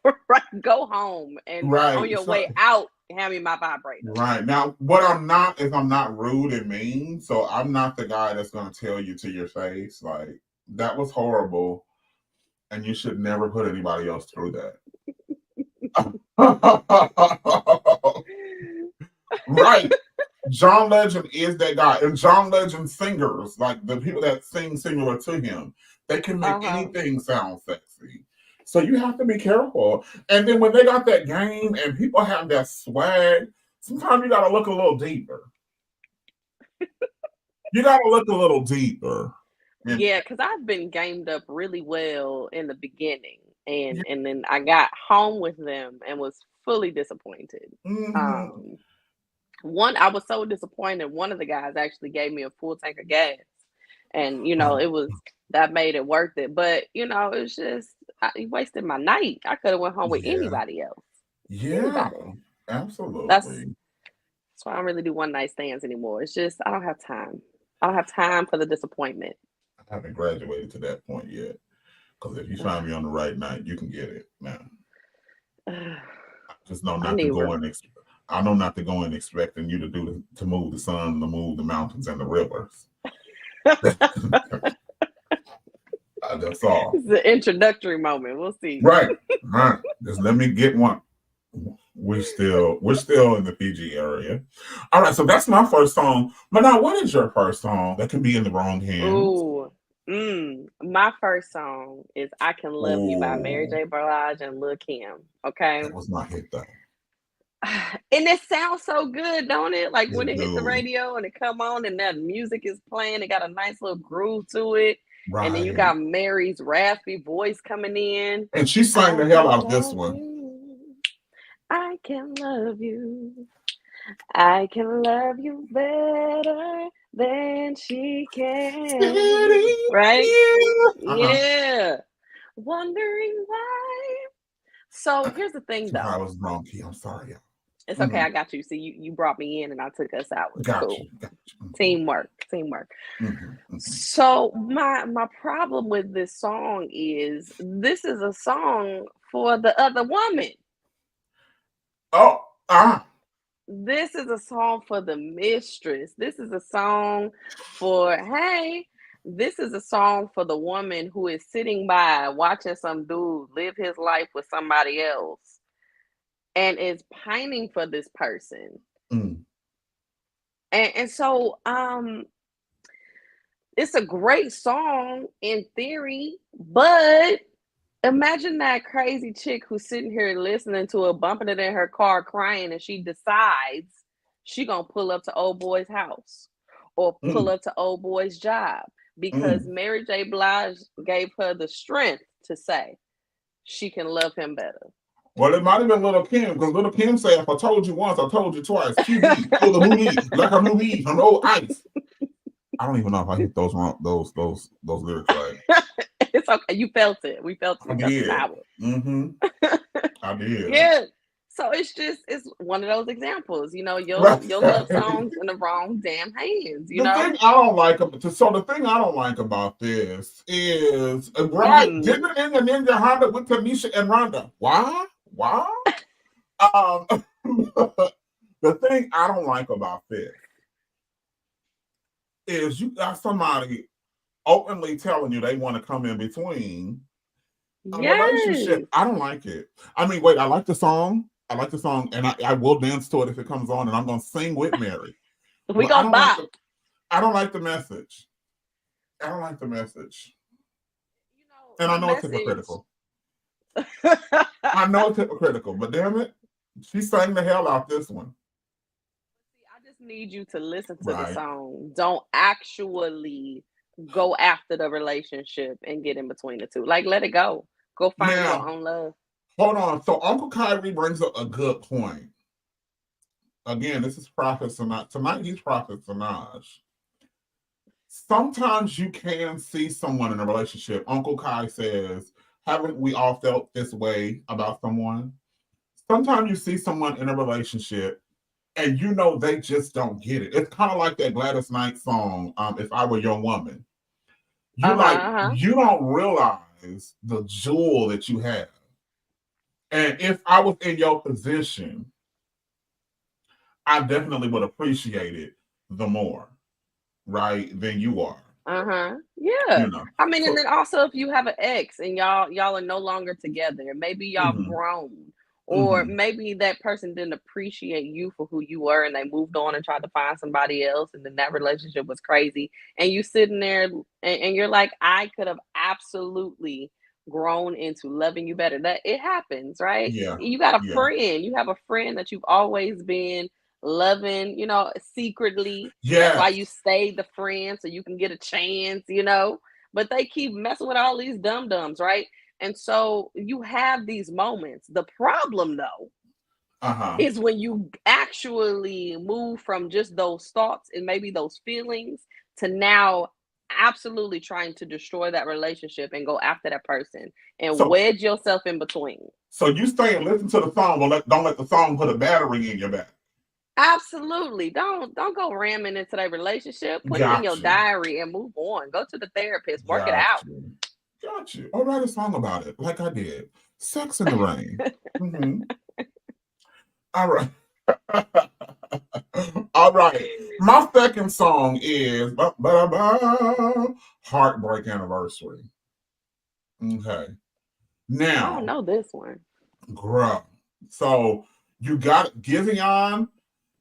[SPEAKER 3] Right. Go home and on your way out, hand me my vibrator.
[SPEAKER 2] Right. Now, what I'm not is I'm not rude and mean. So I'm not the guy that's going to tell you to your face, like, that was horrible. And you should never put anybody else through that. Right. John Legend is that guy. And John Legend singers, like the people that sing similar to him, they can make anything sound sexy. So you have to be careful. And then when they got that game and people have that swag, sometimes you got to look a little deeper. You got to look a little deeper.
[SPEAKER 3] Yeah, because I've been gamed up really well in the beginning. And then I got home with them and was fully disappointed. Mm-hmm. I was so disappointed. One of the guys actually gave me a full tank of gas, and that made it worth it. But it was just he wasted my night. I could have went home with anybody else.
[SPEAKER 2] Yeah, absolutely.
[SPEAKER 3] That's why I don't really do one night stands anymore. It's just I don't have time. I don't have time for the disappointment.
[SPEAKER 2] I haven't graduated to that point yet. Because if you find me on the right night, you can get it now. I just know not to go in. I know not to go in expecting you to move the sun, to move the mountains and the rivers. That's all.
[SPEAKER 3] It's an introductory moment. We'll see.
[SPEAKER 2] Right. Just let me get one. We're still in the PG area. All right. So that's my first song. But now, what is your first song that can be in the wrong hands?
[SPEAKER 3] Ooh. My first song is "I Can Love You" by Mary J. Blige and Lil Kim. Okay,
[SPEAKER 2] that was my hit though,
[SPEAKER 3] and it sounds so good, don't it? Like when it hits the radio and it come on and that music is playing, it got a nice little groove to it, and then you got Mary's raspy voice coming in,
[SPEAKER 2] and she sang the hell out of this one.
[SPEAKER 3] I can love you. I can love you better than she can. Right? Yeah. Wondering why. So here's the thing, though.
[SPEAKER 2] I was wrong, Key. I'm sorry.
[SPEAKER 3] It's okay. I got you. See, you brought me in and I took us out.
[SPEAKER 2] Got
[SPEAKER 3] cool.
[SPEAKER 2] You.
[SPEAKER 3] Teamwork. Mm-hmm. So my problem with this song is this is a song for the other woman. This is a song for the mistress. This is a song for, hey, this is a song for the woman who is sitting by watching some dude live his life with somebody else and is pining for this person. And so it's a great song in theory, but imagine that crazy chick who's sitting here listening to it, bumping it in her car, crying, and she decides she gonna pull up to old boy's house or pull up to old boy's job because Mary J. Blige gave her the strength to say she can love him better.
[SPEAKER 2] Well, it might have been Little Kim, because Little Kim said, "If I told you once, I told you twice." QB, oh, the movie, like a movie from old ice. I don't even know if I hit those lyrics right.
[SPEAKER 3] It's okay. You felt it. We felt it.
[SPEAKER 2] I did. I did.
[SPEAKER 3] Yeah. So it's one of those examples. Your love songs in the wrong damn hands.
[SPEAKER 2] The thing I don't like about this is didn't it end in Ninja Honda with Tanisha and Rhonda? Why? The thing I don't like about this is you got somebody openly telling you they want to come in between a relationship. I don't like it. I mean, wait, I like the song, and I will dance to it if it comes on, and I'm going to sing with Mary.
[SPEAKER 3] We gonna bop.
[SPEAKER 2] I don't like the message. And I know it's hypocritical. But damn it, she sang the hell out this one.
[SPEAKER 3] I just need you to listen to the
[SPEAKER 2] Right.
[SPEAKER 3] song. Don't actually go after the relationship and get in between the two. Like, let it go. Go find your
[SPEAKER 2] Now,
[SPEAKER 3] own love.
[SPEAKER 2] hold on. So Uncle Kyrie brings up a good point. Again, this is Prophet Sanaj. Tonight he's Prophet Sanaj. Sometimes you can see someone in a relationship. Uncle Kai says, haven't we all felt this way about someone? Sometimes you see someone in a relationship and you know they just don't get it. It's kind of like that Gladys Knight song, If I Were Your Woman. You you don't realize the jewel that you have. And if I was in your position, I definitely would appreciate it the more, right, than you are.
[SPEAKER 3] Yeah.
[SPEAKER 2] You know.
[SPEAKER 3] I mean, and then also if you have an ex and y'all are no longer together, maybe y'all grown, or maybe that person didn't appreciate you for who you were and they moved on and tried to find somebody else, and then that relationship was crazy. And you sitting there and you're like, I could have absolutely grown into loving you better. That it happens, right?
[SPEAKER 2] Yeah.
[SPEAKER 3] You got a
[SPEAKER 2] Yeah.
[SPEAKER 3] friend, you have a friend that you've always been loving, secretly. That's why
[SPEAKER 2] Yes.
[SPEAKER 3] you stayed the friend, so you can get a chance, but they keep messing with all these dum-dums, right? And so you have these moments. The problem though is when you actually move from just those thoughts and maybe those feelings to now absolutely trying to destroy that relationship and go after that person and wedge yourself in between.
[SPEAKER 2] So you stay and listen to the song, but don't let the song put a battery in your back.
[SPEAKER 3] Absolutely. Don't go ramming into that relationship. Put it in your diary and move on. Go to the therapist. Work it out.
[SPEAKER 2] Got you. I'll write a song about it, like I did. Sex in the Rain. All right. All right. My second song is Heartbreak Anniversary. Okay. Now,
[SPEAKER 3] I don't know this one.
[SPEAKER 2] Girl. So you got Giveon.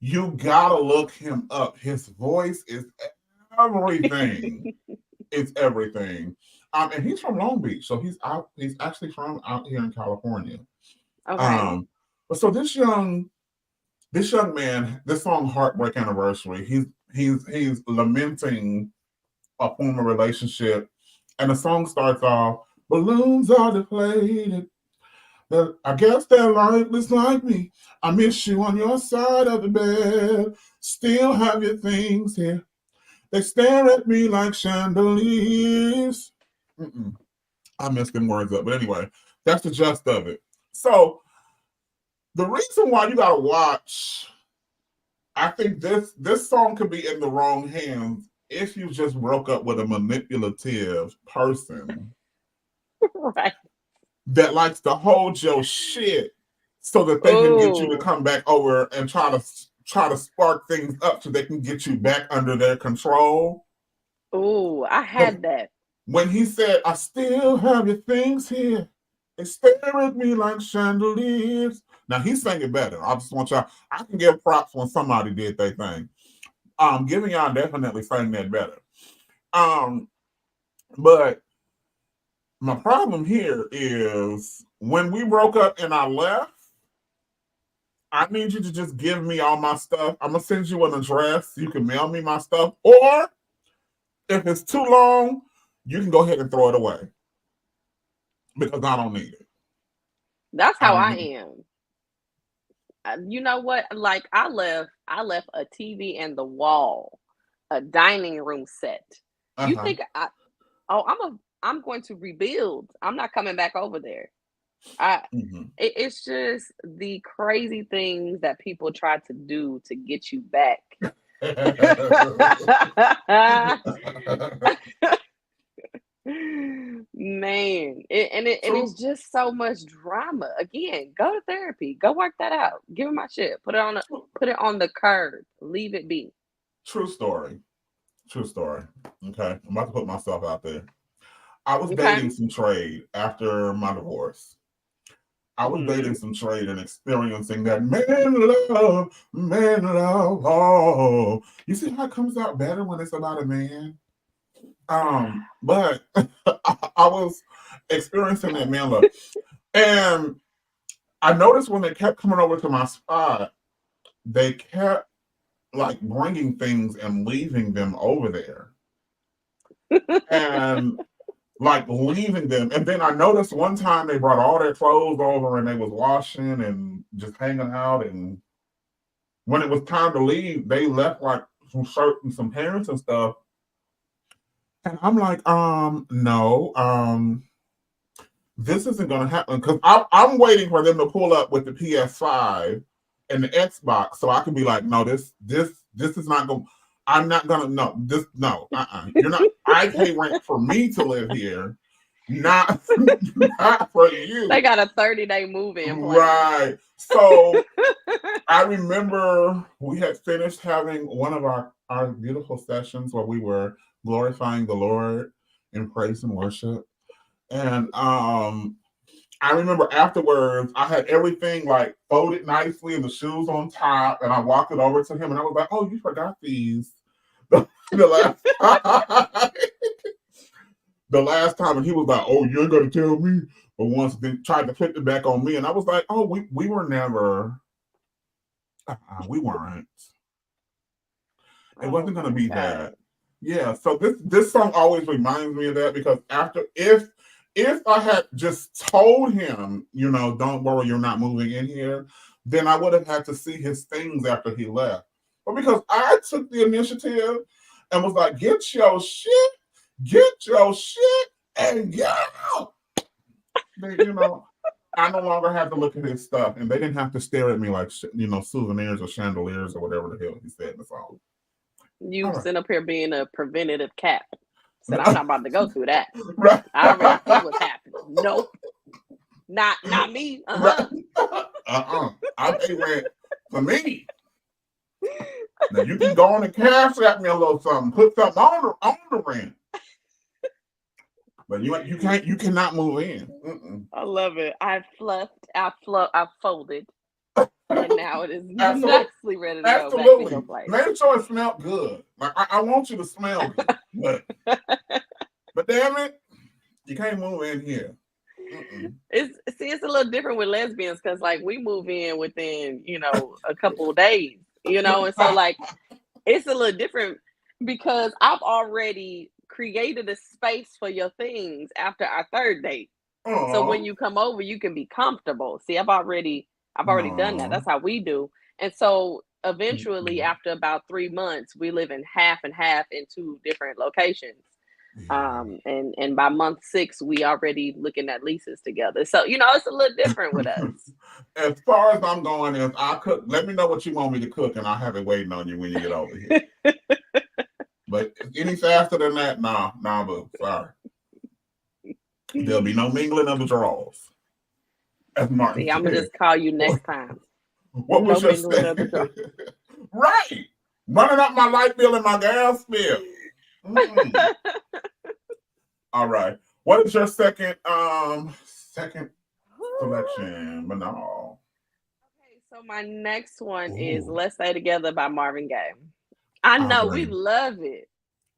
[SPEAKER 2] You gotta look him up. His voice is everything. It's everything. And he's from Long Beach, so he's actually from out here in California.
[SPEAKER 3] Okay.
[SPEAKER 2] But so this young man, this song Heartbreak Anniversary, he's lamenting a former relationship, and the song starts off, balloons are deflated. I guess they're lifeless like me. I miss you on your side of the bed. Still have your things here. They stare at me like chandeliers. I messed them words up. But anyway, that's the gist of it. So the reason why you gotta watch, I think this song could be in the wrong hands if you just broke up with a manipulative person.
[SPEAKER 3] Right.
[SPEAKER 2] That likes to hold your shit so that they can get you to come back over and try to spark things up so they can get you back under their control.
[SPEAKER 3] Oh, I had that.
[SPEAKER 2] When he said, I still have your things here. They stare at me like chandeliers. Now he's singing better. I just want y'all, I can give props when somebody did their thing. Giveon definitely sang that better. But my problem here is when we broke up and I left, I need you to just give me all my stuff. I'm going to send you an address. You can mail me my stuff. Or if it's too long, you can go ahead and throw it away. Because I don't need it.
[SPEAKER 3] That's how I am. You know what? Like I left a TV and the wall, a dining room set. You think I'm going to rebuild. I'm not coming back over there. It's just the crazy things that people try to do to get you back. Man, it's just so much drama. Again, go to therapy. Go work that out. Give me my shit. Put it on the curb. Leave it be.
[SPEAKER 2] True story. Okay, I'm about to put myself out there. I was dating some trade after my divorce. I was dating some trade and experiencing that man love. Oh, you see how it comes out better when it's about a man? But I was experiencing that man love. And I noticed when they kept coming over to my spot, they kept like bringing things and leaving them over there. And like leaving them. And then I noticed one time they brought all their clothes over and they was washing and just hanging out. And when it was time to leave, they left like some shirts and some pants and stuff. And I'm like, no, this isn't gonna happen. Because I'm waiting for them to pull up with the PS5 and the Xbox so I can be like, no, this is not going. I'm not gonna no. You're not. I pay rent for me to live here, not for you.
[SPEAKER 3] They got a 30-day move-in plan.
[SPEAKER 2] Right. So I remember we had finished having one of our beautiful sessions where we were glorifying the Lord in praise and worship. And I remember afterwards, I had everything like folded nicely and the shoes on top, and I walked it over to him, and I was like, "Oh, you forgot these." The last time, and he was like, "Oh, you ain't gonna tell me." But once they tried to flip it back on me, and I was like, "Oh, we were never, we weren't. It wasn't gonna be that." Yeah. So this song always reminds me of that, because if I had just told him, don't worry, you're not moving in here, then I would have had to see his things after he left. But because I took the initiative and was like, get your shit, and get out. Then, I no longer had to look at his stuff, and they didn't have to stare at me like, souvenirs or chandeliers or whatever the hell he said in the song.
[SPEAKER 3] You sit up here being a preventative cap. Said, I'm not about to go through that.
[SPEAKER 2] Right.
[SPEAKER 3] I already see what's happening. Nope. Not me.
[SPEAKER 2] Right. I pay rent for me. Now you can go on and cash at me a little something, put something on the rent. But you cannot move in. Mm-mm.
[SPEAKER 3] I love it. I've fluffed, I've folded. And now it is nicely ready to go back to your place.
[SPEAKER 2] Make sure it smells good. Like I want you to smell good. But damn it, you can't move in here. Mm-mm.
[SPEAKER 3] It's a little different with lesbians, because like we move in within a couple of days, and so like it's a little different because I've already created a space for your things after our third date. Aww. So when you come over, you can be comfortable. See, I've already done that. That's how we do. And so eventually, after about 3 months, we live in half and half in 2 different locations. And by month 6, we already looking at leases together. So, it's a little different with us.
[SPEAKER 2] As far as I'm going, is I cook. Let me know what you want me to cook, and I'll have it waiting on you when you get over here. But any faster than that, nah, boo. Sorry. There'll be no mingling of the drawers. As Martin
[SPEAKER 3] See, I'm gonna just call you next time.
[SPEAKER 2] What was your second? Right. Running up my light bill and my gas bill. All right. What is your second selection, Manal?
[SPEAKER 3] Okay, so my next one is "Let's Stay Together" by Marvin Gaye. I know we love it.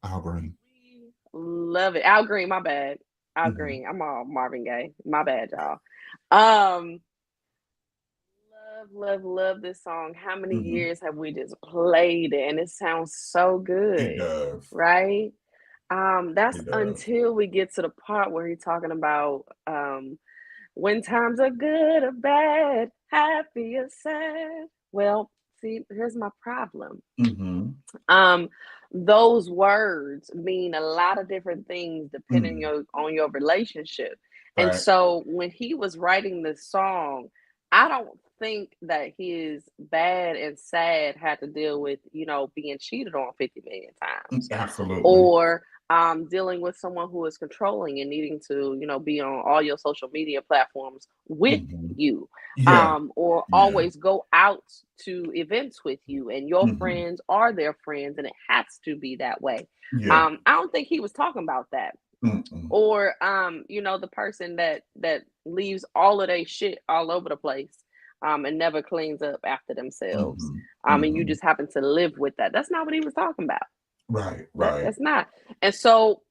[SPEAKER 2] Al Green.
[SPEAKER 3] We love it. Al Green, my bad. Al Green. I'm all Marvin Gaye. My bad, y'all. Love this song. How many years have we just played it, and it sounds so good.
[SPEAKER 2] It does.
[SPEAKER 3] Right? That's until we get to the part where he's talking about when times are good or bad, happy or sad. Well, see, here's my problem. Those words mean a lot of different things depending on your relationship. Right. And so when he was writing this song, I don't think that his bad and sad had to deal with, being cheated on 50 million times.
[SPEAKER 2] Absolutely.
[SPEAKER 3] Or dealing with someone who is controlling and needing to, be on all your social media platforms with you. Or always go out to events with you, and your friends are their friends, and it has to be that way. I don't think he was talking about that. Or the person that leaves all of their shit all over the place and never cleans up after themselves. And you just happen to live with that. That's not what he was talking about.
[SPEAKER 2] Right.
[SPEAKER 3] That's not. And so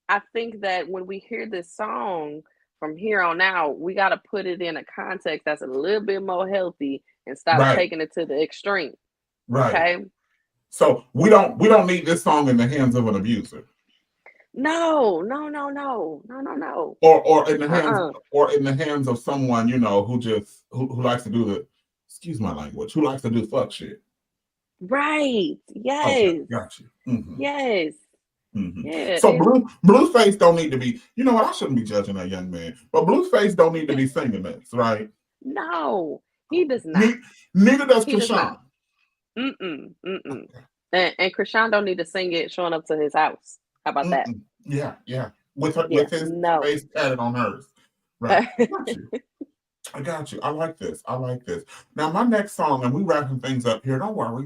[SPEAKER 3] I think that when we hear this song from here on out, we got to put it in a context that's a little bit more healthy and stop taking it to the extreme.
[SPEAKER 2] Right.
[SPEAKER 3] Okay.
[SPEAKER 2] So we don't need this song in the hands of an abuser.
[SPEAKER 3] No.
[SPEAKER 2] Or in the hands of someone, you know, who likes to do the, excuse my language, who likes to do fuck shit.
[SPEAKER 3] Right. Yes.
[SPEAKER 2] Okay, got you. Mm-hmm.
[SPEAKER 3] Yes.
[SPEAKER 2] Mm-hmm.
[SPEAKER 3] Yeah.
[SPEAKER 2] So Blueface don't need to be, you know what, I shouldn't be judging that young man, but Blueface don't need to be singing this, right?
[SPEAKER 3] No, he does not.
[SPEAKER 2] Neither does Krishan.
[SPEAKER 3] Mm-mm. And Krishan don't need to sing it showing up to his house. How about that?
[SPEAKER 2] Yeah. With his face tatted on hers. Right. I got you. I like this. Now, my next song, and we wrapping things up here. Don't worry.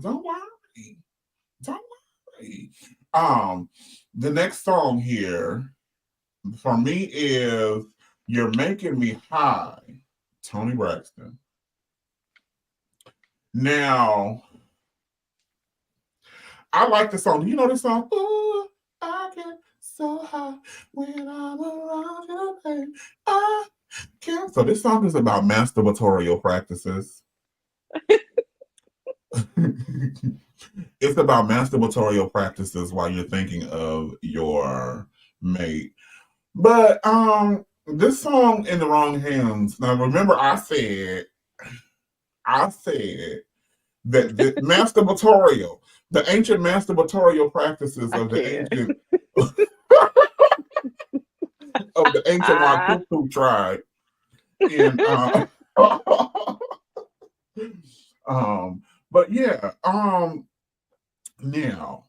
[SPEAKER 2] The next song here for me is "You're Making Me High," Toni Braxton. Now, I like the song. Do you know this song? Ooh, I get so high when I'm around you, babe. I can't. So this song is about masturbatorial practices. It's about masturbatorial practices while you're thinking of your mate. But this song in the wrong hands. Now remember, I said that the masturbatorial, the ancient masturbatorial practices of the ancient Watutu tribe. And but yeah, now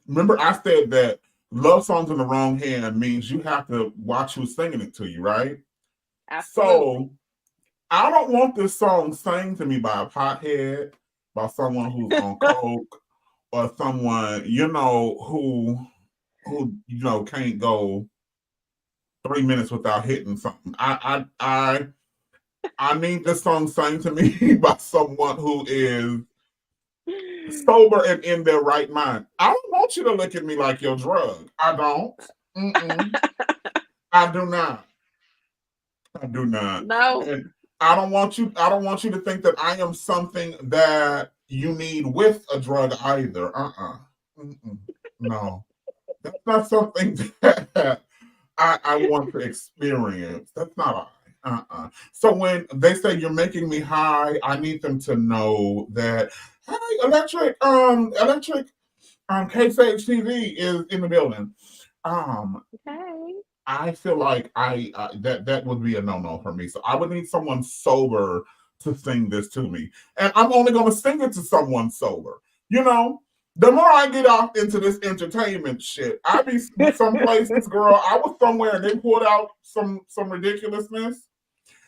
[SPEAKER 2] remember I said that love songs in the wrong hand means you have to watch who's singing it to you, right?
[SPEAKER 3] Absolutely.
[SPEAKER 2] So I don't want this song sang to me by a pothead, by someone who's on coke, or someone, you know, who you know can't go 3 minutes without hitting something. I need this song sang to me by someone who is sober and in their right mind. I don't want you to look at me like your drug. I don't. I do not.
[SPEAKER 3] No.
[SPEAKER 2] And I don't want you to think that I am something that you need with a drug either. No. That's not something that I want to experience. That's not I. So when they say you're making me high, I need them to know that, hey, electric KSHTV is in the building.
[SPEAKER 3] Okay.
[SPEAKER 2] I feel like that would be a no-no for me. So I would need someone sober to sing this to me. And I'm only going to sing it to someone sober. You know, the more I get off into this entertainment shit, I be some places, girl. I was somewhere and they pulled out some ridiculousness.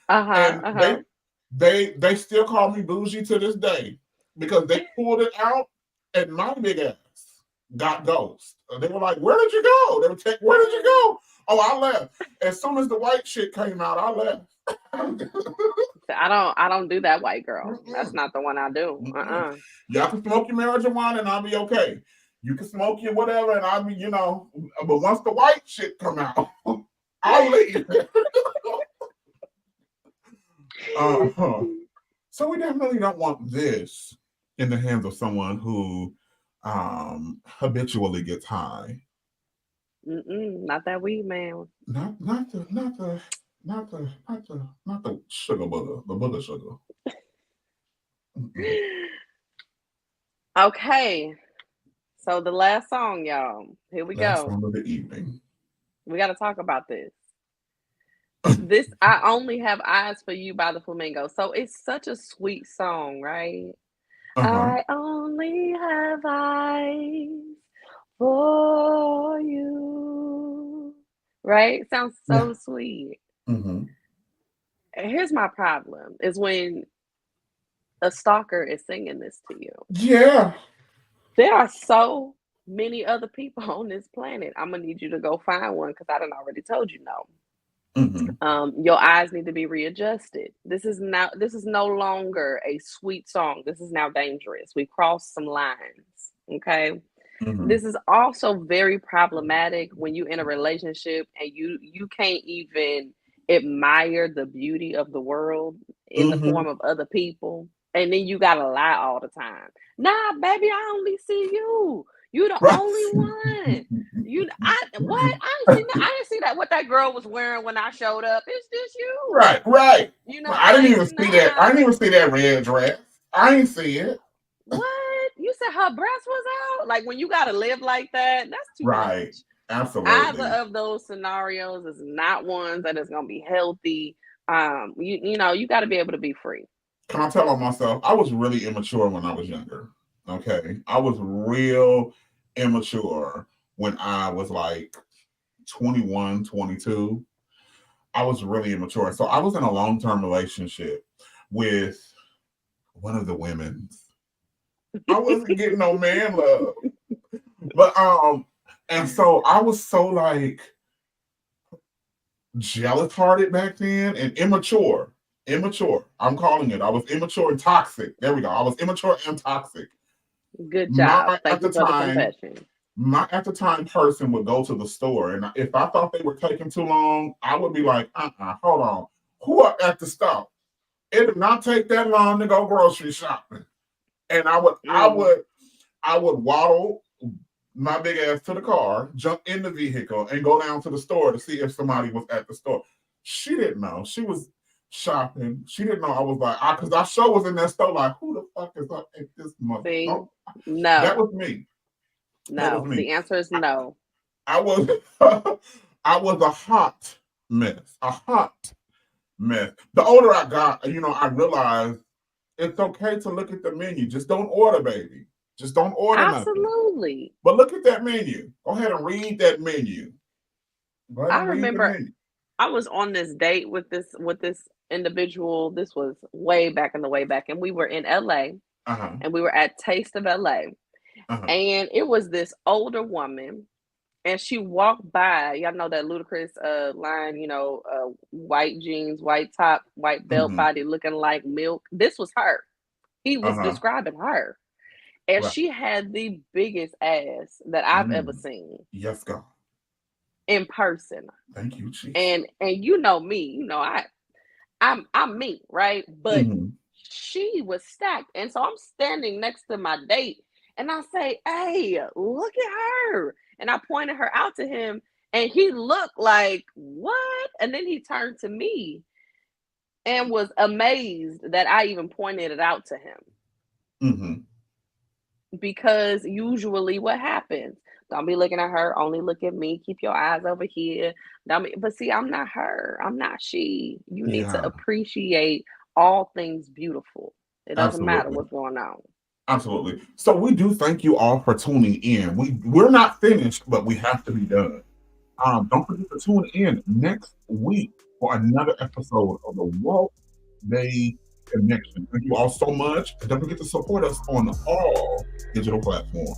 [SPEAKER 2] And they still call me bougie to this day because they pulled it out and my big ass got ghost. They were like, "Where did you go?" They would take, "Where did you go?" Oh, I left. As soon as the white shit came out, I left.
[SPEAKER 3] I don't do that white girl. That's not the one I do.
[SPEAKER 2] Y'all can smoke your marijuana and I'll be okay. You can smoke your whatever and I'll be, you know, but once the white shit come out, I'll leave. So we definitely don't want this in the hands of someone who habitually gets high.
[SPEAKER 3] Not that weed man.
[SPEAKER 2] Not the sugar booger, the booger sugar.
[SPEAKER 3] Okay, so the last song, y'all. Here we
[SPEAKER 2] last
[SPEAKER 3] go.
[SPEAKER 2] Song of the evening.
[SPEAKER 3] We got to talk about this. This I Only Have Eyes for You by the Flamingos. So it's such a sweet song, right? I only have eyes for you. Right? Sounds so sweet. Here's my problem is when a stalker is singing this to you.
[SPEAKER 2] Yeah.
[SPEAKER 3] There are so many other people on this planet. I'm gonna need you to go find one because I done already told you no. Your eyes need to be readjusted. This is no longer a sweet song. This is now dangerous. We've crossed some lines. Okay. This is also very problematic when you're in a relationship and you can't even admire the beauty of the world in the form of other people. And then you gotta lie all the time. Nah, baby, I only see you. You the
[SPEAKER 2] Right.
[SPEAKER 3] only one. I didn't see that what that girl was wearing when I showed up. It's just you.
[SPEAKER 2] Right.
[SPEAKER 3] You know,
[SPEAKER 2] I didn't
[SPEAKER 3] like,
[SPEAKER 2] even see that. I didn't even see that red dress. I didn't see it.
[SPEAKER 3] What? You said her breast was out? Like, when you gotta live like that, that's too
[SPEAKER 2] Right.
[SPEAKER 3] much.
[SPEAKER 2] Absolutely.
[SPEAKER 3] Either of those scenarios is not ones that is gonna be healthy. You know, you gotta be able to be free.
[SPEAKER 2] Can I tell on myself? I was really immature when I was younger. Okay. I was real immature when I was like 21, 22. I was really immature. So I was in a long-term relationship with one of the women. I wasn't getting no man love. But and so I was so like jealous-hearted back then and immature. I'm calling it. I was immature and toxic. There we go. I was immature and toxic.
[SPEAKER 3] Good job. Thank you for the confession.
[SPEAKER 2] My at the time person would go to the store, and if I thought they were taking too long, I would be like, hold on. Who are at the store? It did not take that long to go grocery shopping. And I would waddle my big ass to the car, jump in the vehicle, and go down to the store to see if somebody was at the store. She didn't know. She was shopping. She didn't know I was like, because I sure was in that store like, who the fuck is up at this month?
[SPEAKER 3] No.
[SPEAKER 2] That was me.
[SPEAKER 3] No. The answer is no.
[SPEAKER 2] I was I was a hot mess. The older I got, I realized it's okay to look at the menu. Just don't order, baby. Just don't order
[SPEAKER 3] Absolutely.
[SPEAKER 2] Nothing. But look at that menu. Go ahead and read that menu.
[SPEAKER 3] I remember I was on this date with this individual. This was way back, and we were in LA, and we were at Taste of LA, and it was this older woman, and she walked by. Y'all know that Ludacris line, white jeans, white top, white belt body, looking like milk. This was her. He was describing her. And she had the biggest ass that I've ever seen.
[SPEAKER 2] Yes, God.
[SPEAKER 3] In person.
[SPEAKER 2] Thank you, Chief.
[SPEAKER 3] And you know me, I'm me, right? But she was stacked. And so I'm standing next to my date and I say, hey, look at her. And I pointed her out to him and he looked like, what? And then he turned to me and was amazed that I even pointed it out to him. Because usually what happens, don't be looking at her, only look at me, keep your eyes over here. But see, I'm not her, I'm not she. You need to appreciate all things beautiful. It doesn't matter what's going on.
[SPEAKER 2] Absolutely. So we do thank you all for tuning in. We're not finished, but we have to be done. Don't forget to tune in next week for another episode of the Walt Day Connection. Thank you all so much. And don't forget to support us on all digital platforms.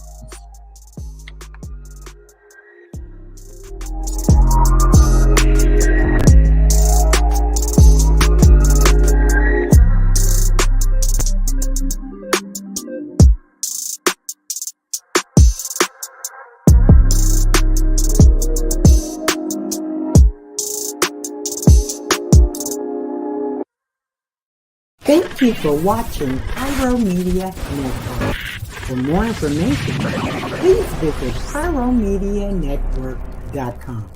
[SPEAKER 5] Thank you for watching Pyro Media Network. For more information, please visit pyromedianetwork.com.